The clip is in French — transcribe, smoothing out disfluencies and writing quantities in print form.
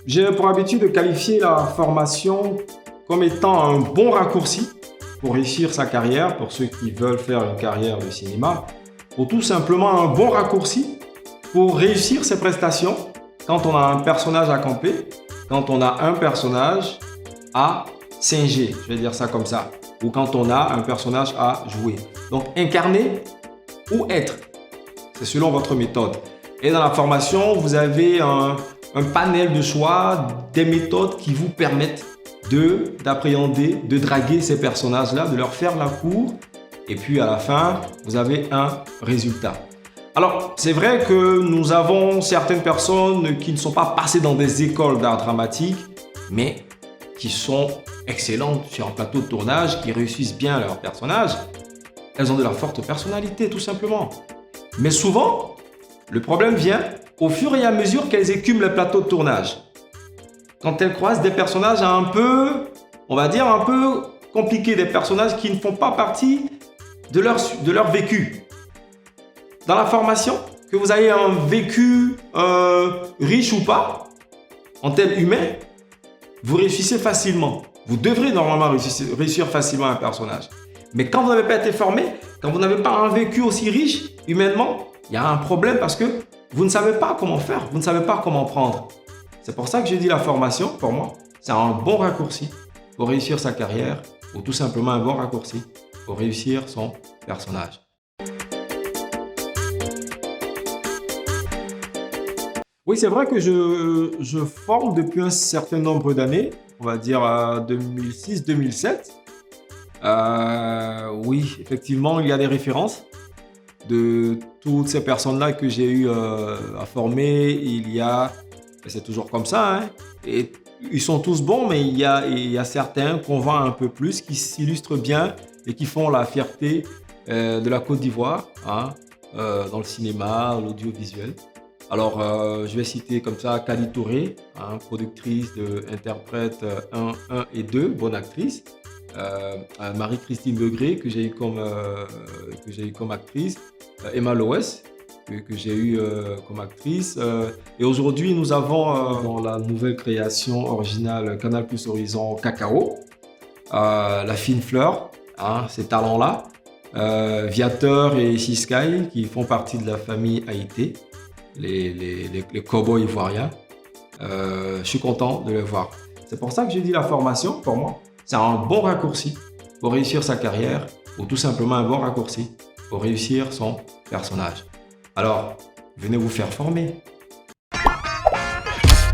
J'ai pour habitude de qualifier la formation comme étant un bon raccourci pour réussir sa carrière, pour ceux qui veulent faire une carrière de cinéma, ou tout simplement un bon raccourci pour réussir ses prestations quand on a un personnage à camper, quand on a un personnage à singer, je vais dire ça comme ça, ou quand on a un personnage à jouer. Donc incarner ou être, c'est selon votre méthode. Et dans la formation, vous avez un panel de choix, des méthodes qui vous permettent d'appréhender, de draguer ces personnages-là, de leur faire la cour. Et puis à la fin, vous avez un résultat. Alors, c'est vrai que nous avons certaines personnes qui ne sont pas passées dans des écoles d'art dramatique, mais qui sont excellentes sur un plateau de tournage, qui réussissent bien leurs personnages. Elles ont de la forte personnalité, tout simplement. Mais souvent, le problème vient au fur et à mesure qu'elles écument le plateau de tournage. Quand elles croisent des personnages un peu, on va dire, un peu compliqués, des personnages qui ne font pas partie de leur vécu. Dans la formation, que vous ayez un vécu riche ou pas, en termes humains, vous réussissez facilement. Vous devrez normalement réussir facilement un personnage. Mais quand vous n'avez pas été formé, quand vous n'avez pas un vécu aussi riche humainement, il y a un problème parce que vous ne savez pas comment faire, vous ne savez pas comment prendre. C'est pour ça que j'ai dit la formation, pour moi, c'est un bon raccourci pour réussir sa carrière ou tout simplement un bon raccourci pour réussir son personnage. Oui, c'est vrai que je forme depuis un certain nombre d'années, on va dire 2006-2007. Oui, effectivement, il y a des références de toutes ces personnes-là que j'ai eu à former. C'est toujours comme ça, hein, et ils sont tous bons, mais il y a certains qu'on voit un peu plus, qui s'illustrent bien et qui font la fierté de la Côte d'Ivoire, hein, dans le cinéma, l'audiovisuel. Alors, je vais citer comme ça Kali Touré, hein, productrice, interprète 1 et 2, bonne actrice. Marie-Christine Legré, que j'ai eu comme actrice. Emma Loès, que j'ai eu comme actrice. Et aujourd'hui, nous avons dans la nouvelle création originale Canal+ Horizon Cacao, la fine fleur, hein, ces talents-là. Viateur et Siskai, qui font partie de la famille Haïté, les cow-boys ivoiriens. Je suis content de les voir. C'est pour ça que j'ai dit la formation, pour moi, c'est un bon raccourci pour réussir sa carrière ou tout simplement un bon raccourci pour réussir son personnage. Alors, venez vous faire former.